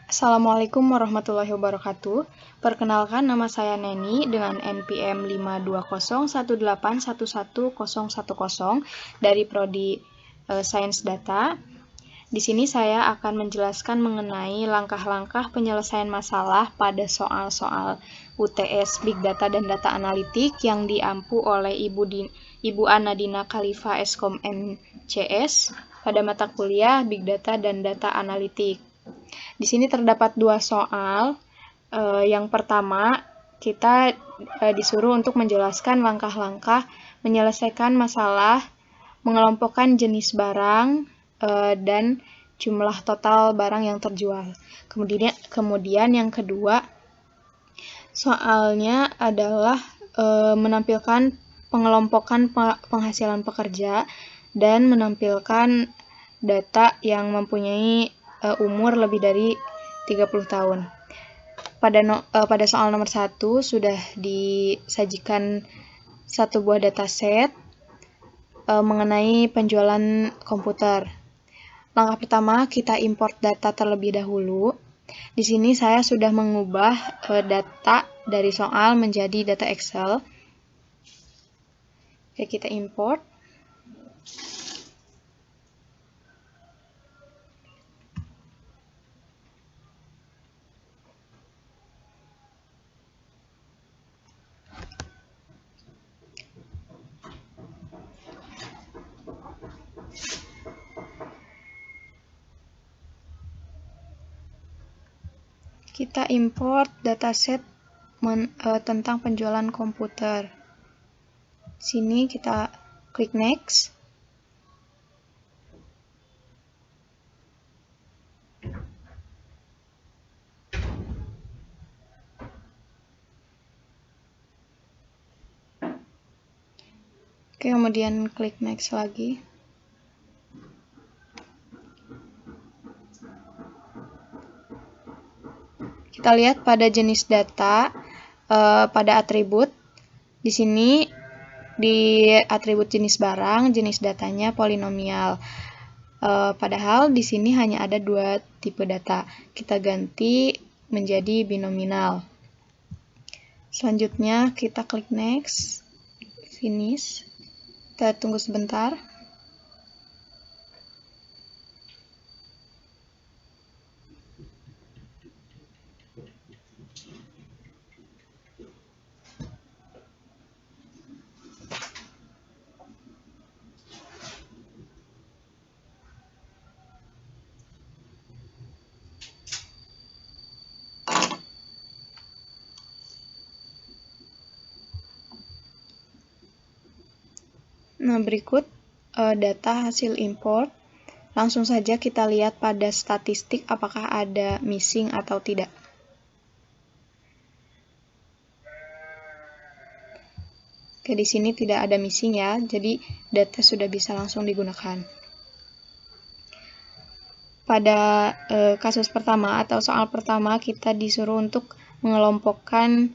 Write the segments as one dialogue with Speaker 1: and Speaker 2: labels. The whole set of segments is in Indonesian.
Speaker 1: Assalamualaikum warahmatullahi wabarakatuh. Perkenalkan, nama saya Neni dengan NPM 52018111010 dari Prodi Sains Data. Di sini saya akan menjelaskan mengenai langkah-langkah penyelesaian masalah pada soal-soal UTS Big Data dan Data Analitik yang diampu oleh Ibu Ana Dina Khalifa Eskom MCS pada mata kuliah Big Data dan Data Analitik. Di sini terdapat dua soal. Yang pertama, kita disuruh untuk menjelaskan langkah-langkah menyelesaikan masalah mengelompokkan jenis barang dan jumlah total barang yang terjual. Kemudian yang kedua, soalnya adalah menampilkan pengelompokan penghasilan pekerja dan menampilkan data yang mempunyai umur lebih dari 30 tahun. Pada soal nomor 1 sudah disajikan satu buah dataset mengenai penjualan komputer. Langkah pertama, kita import data terlebih dahulu. Di sini saya sudah mengubah data dari soal menjadi data Excel. Oke, kita import. Kita import dataset tentang penjualan komputer. Sini kita klik next. Oke, kemudian klik next lagi. Kita lihat pada jenis data, pada atribut. Di sini di atribut jenis barang, jenis datanya polinomial. Padahal di sini hanya ada dua tipe data. Kita ganti menjadi binominal. Selanjutnya kita klik next, finish. Kita tunggu sebentar. Nah, berikut data hasil import. Langsung saja kita lihat pada statistik apakah ada missing atau tidak. Oke, di sini tidak ada missing ya, jadi data sudah bisa langsung digunakan. Pada kasus pertama atau soal pertama, kita disuruh untuk mengelompokkan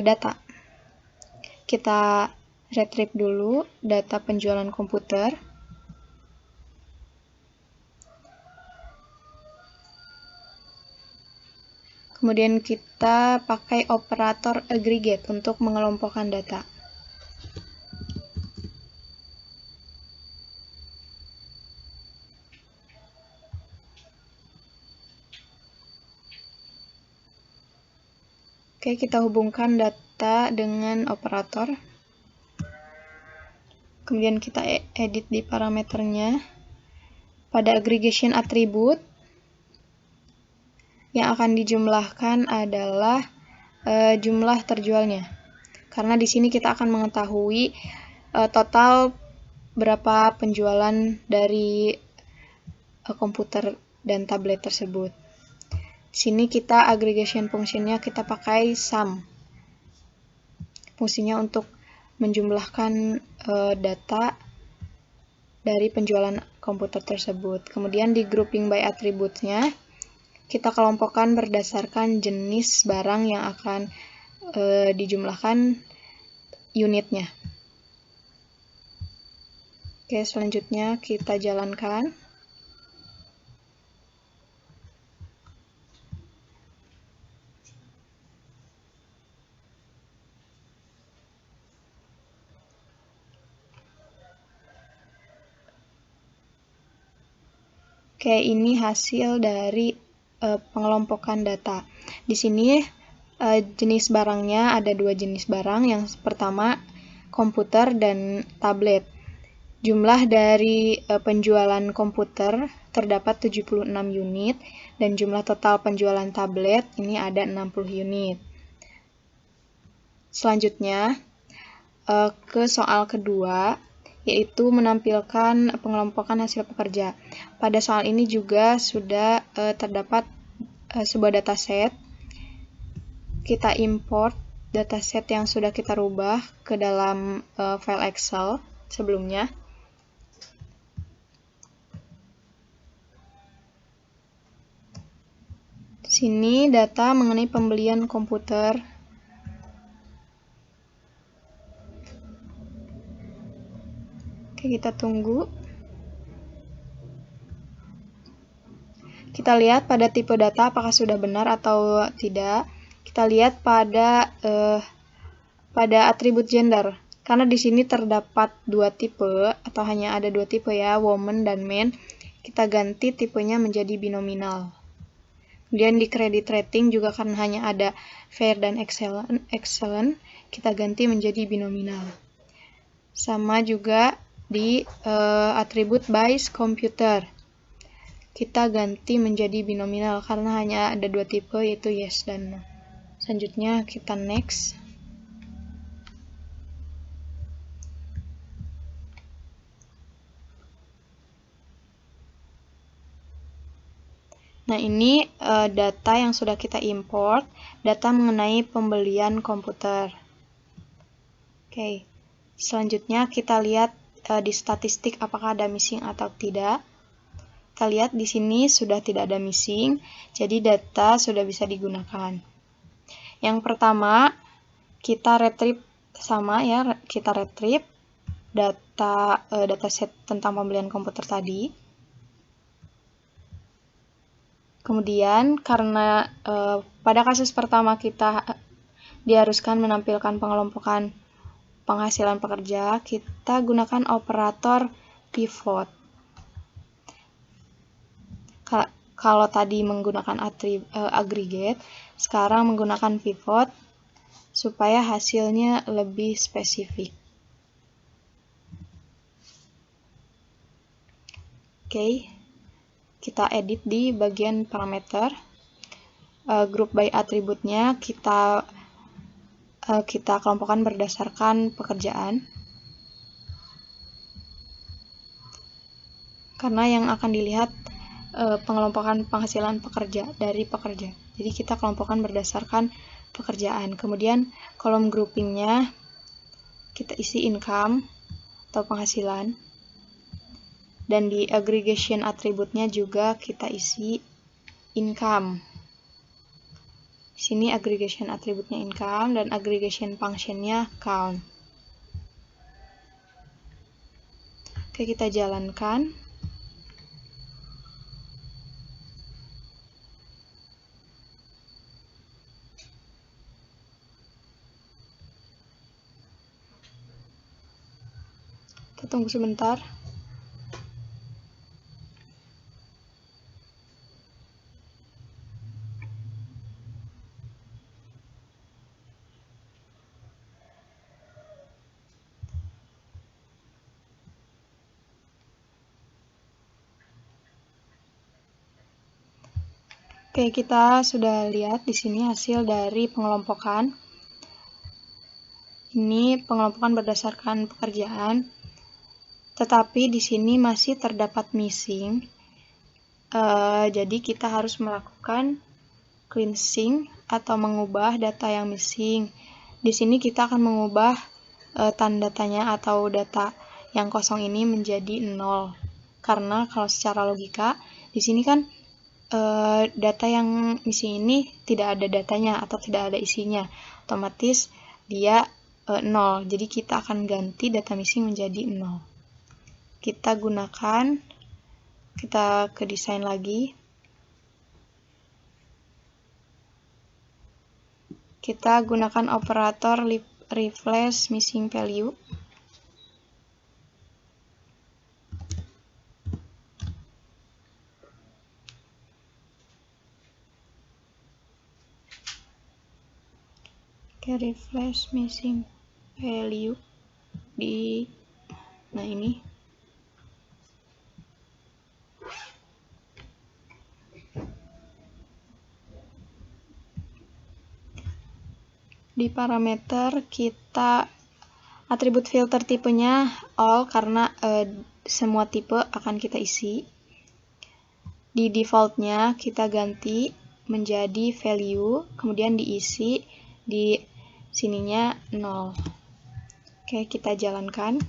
Speaker 1: data. Kita retrieve dulu data penjualan komputer. Kemudian kita pakai operator aggregate untuk mengelompokkan data. Oke, kita hubungkan data dengan operator. Kemudian kita edit di parameternya. Pada aggregation attribute, yang akan dijumlahkan adalah jumlah terjualnya. Karena di sini kita akan mengetahui total berapa penjualan dari komputer dan tablet tersebut. Di sini kita aggregation fungsinya kita pakai sum. Fungsinya untuk menjumlahkan data dari penjualan komputer tersebut. Kemudian di grouping by attribute-nya kita kelompokkan berdasarkan jenis barang yang akan dijumlahkan unitnya. Oke, selanjutnya kita jalankan. Oke, ini hasil dari pengelompokan data. Di sini jenis barangnya ada 2 jenis barang. Yang pertama komputer dan tablet. Jumlah dari penjualan komputer terdapat 76 unit dan jumlah total penjualan tablet ini ada 60 unit. Selanjutnya ke soal kedua, yaitu menampilkan pengelompokan hasil pekerja. Pada soal ini juga sudah terdapat sebuah dataset. Kita import dataset yang sudah kita rubah ke dalam file Excel sebelumnya. Sini data mengenai pembelian komputer. Oke, kita tunggu. Kita lihat pada tipe data apakah sudah benar atau tidak. Kita lihat pada atribut gender. Karena di sini terdapat 2 tipe atau hanya ada 2 tipe ya, woman dan man. Kita ganti tipenya menjadi binominal. Kemudian di credit rating juga karena hanya ada fair dan excellent, kita ganti menjadi binominal. Sama juga di atribut by computer. Kita ganti menjadi binominal karena hanya ada 2 tipe yaitu yes dan no. Selanjutnya kita next. Nah, ini data yang sudah kita import, data mengenai pembelian komputer. Oke, selanjutnya kita lihat di statistik apakah ada missing atau tidak. Kita lihat di sini sudah tidak ada missing, jadi data sudah bisa digunakan. Yang pertama, kita retrieve sama ya, kita retrieve dataset tentang pembelian komputer tadi. Kemudian karena pada kasus pertama kita diharuskan menampilkan pengelompokan penghasilan pekerja, kita gunakan operator pivot. Kalau tadi menggunakan aggregate, sekarang menggunakan pivot supaya hasilnya lebih spesifik. Oke. Kita edit di bagian parameter. Group by atributnya kita kelompokkan berdasarkan pekerjaan. Karena yang akan dilihat pengelompokan penghasilan pekerja dari pekerja. Jadi kita kelompokkan berdasarkan pekerjaan. Kemudian kolom groupingnya kita isi income atau penghasilan. Dan di aggregation atributnya juga kita isi income. Di sini aggregation atributnya income dan aggregation functionnya count. Oke, kita jalankan. Kita tunggu sebentar. Oke, kita sudah lihat di sini hasil dari pengelompokan. Ini pengelompokan berdasarkan pekerjaan, tetapi di sini masih terdapat missing. Jadi kita harus melakukan cleansing atau mengubah data yang missing. Di sini kita akan mengubah tanda-tanya atau data yang kosong ini menjadi 0. Karena kalau secara logika, di sini kan data yang missing ini tidak ada datanya atau tidak ada isinya, otomatis dia 0. Jadi kita akan ganti data missing menjadi 0. Kita gunakan, kita ke desain lagi. Kita gunakan operator replace missing value. refresh missing value nah ini. Di parameter kita atribut filter tipenya all karena semua tipe akan kita isi. Di defaultnya kita ganti menjadi value, kemudian diisi di sininya 0. Oke, kita jalankan.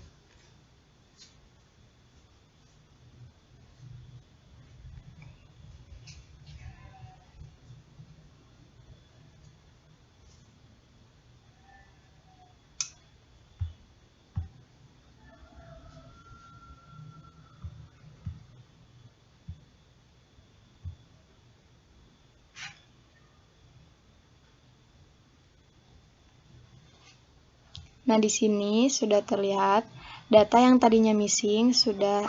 Speaker 1: Nah, di sini sudah terlihat data yang tadinya missing sudah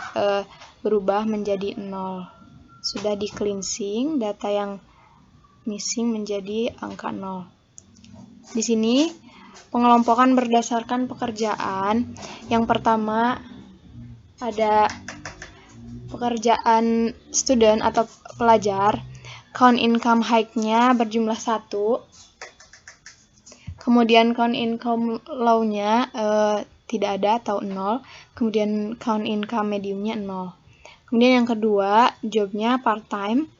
Speaker 1: berubah menjadi 0. Sudah di cleansing, data yang missing menjadi angka 0. Di sini pengelompokan berdasarkan pekerjaan. Yang pertama ada pekerjaan student atau pelajar. Count income high-nya berjumlah 1. Kemudian count income low-nya tidak ada atau 0. Kemudian count income medium-nya 0. Kemudian yang kedua, job-nya part-time.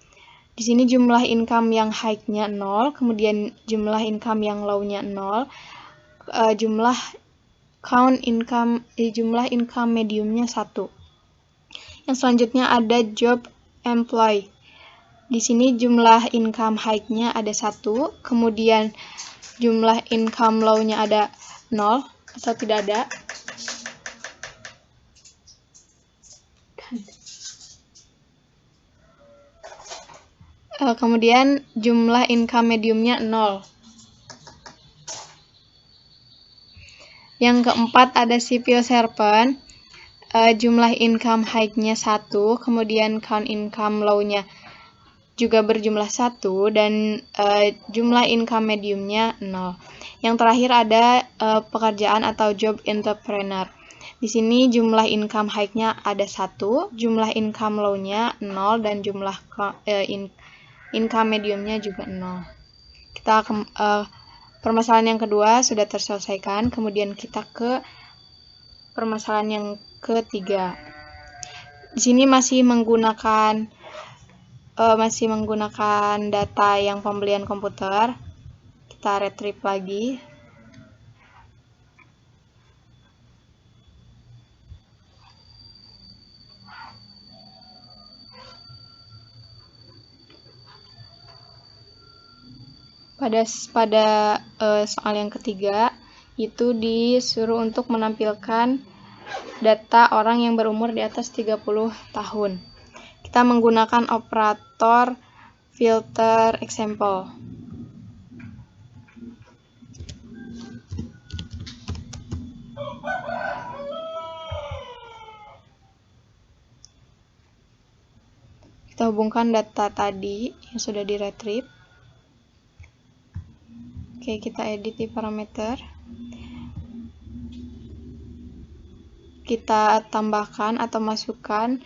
Speaker 1: Di sini jumlah income yang high-nya 0. Kemudian jumlah income yang low-nya 0. Jumlah income medium-nya 1. Yang selanjutnya ada job employee. Di sini jumlah income high-nya ada 1. Kemudian jumlah income low-nya ada 0 atau tidak ada. Kemudian jumlah income medium-nya 0. Yang keempat ada civil servant. Jumlah income high-nya 1, kemudian count income low-nya juga berjumlah 1, dan jumlah income medium-nya 0. Yang terakhir ada pekerjaan atau job entrepreneur. Di sini jumlah income high-nya ada 1, jumlah income low-nya 0, dan jumlah income medium-nya juga 0. Kita permasalahan yang kedua sudah terselesaikan, kemudian kita ke permasalahan yang ketiga. Di sini masih menggunakan data yang pembelian komputer. Kita retrieve lagi. Pada soal yang ketiga itu disuruh untuk menampilkan data orang yang berumur di atas 30 tahun. Kita menggunakan operator filter example. Kita hubungkan data tadi yang sudah di-retrieve. Oke, kita edit di parameter. Kita tambahkan atau masukkan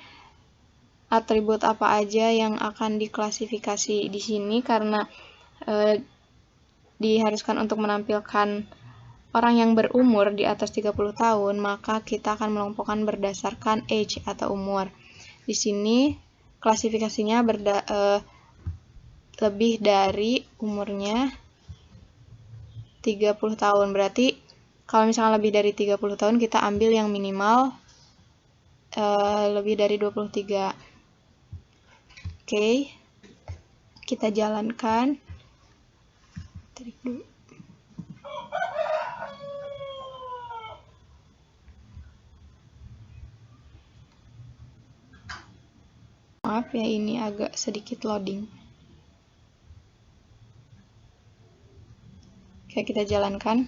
Speaker 1: atribut apa aja yang akan diklasifikasi di sini karena diharuskan untuk menampilkan orang yang berumur di atas 30 tahun, maka kita akan mengelompokkan berdasarkan age atau umur. Di sini klasifikasinya lebih dari umurnya 30 tahun. Berarti kalau misalnya lebih dari 30 tahun kita ambil yang minimal lebih dari 23. Oke, kita jalankan. Tarik dulu. Maaf ya, ini agak sedikit loading. Oke, kita jalankan.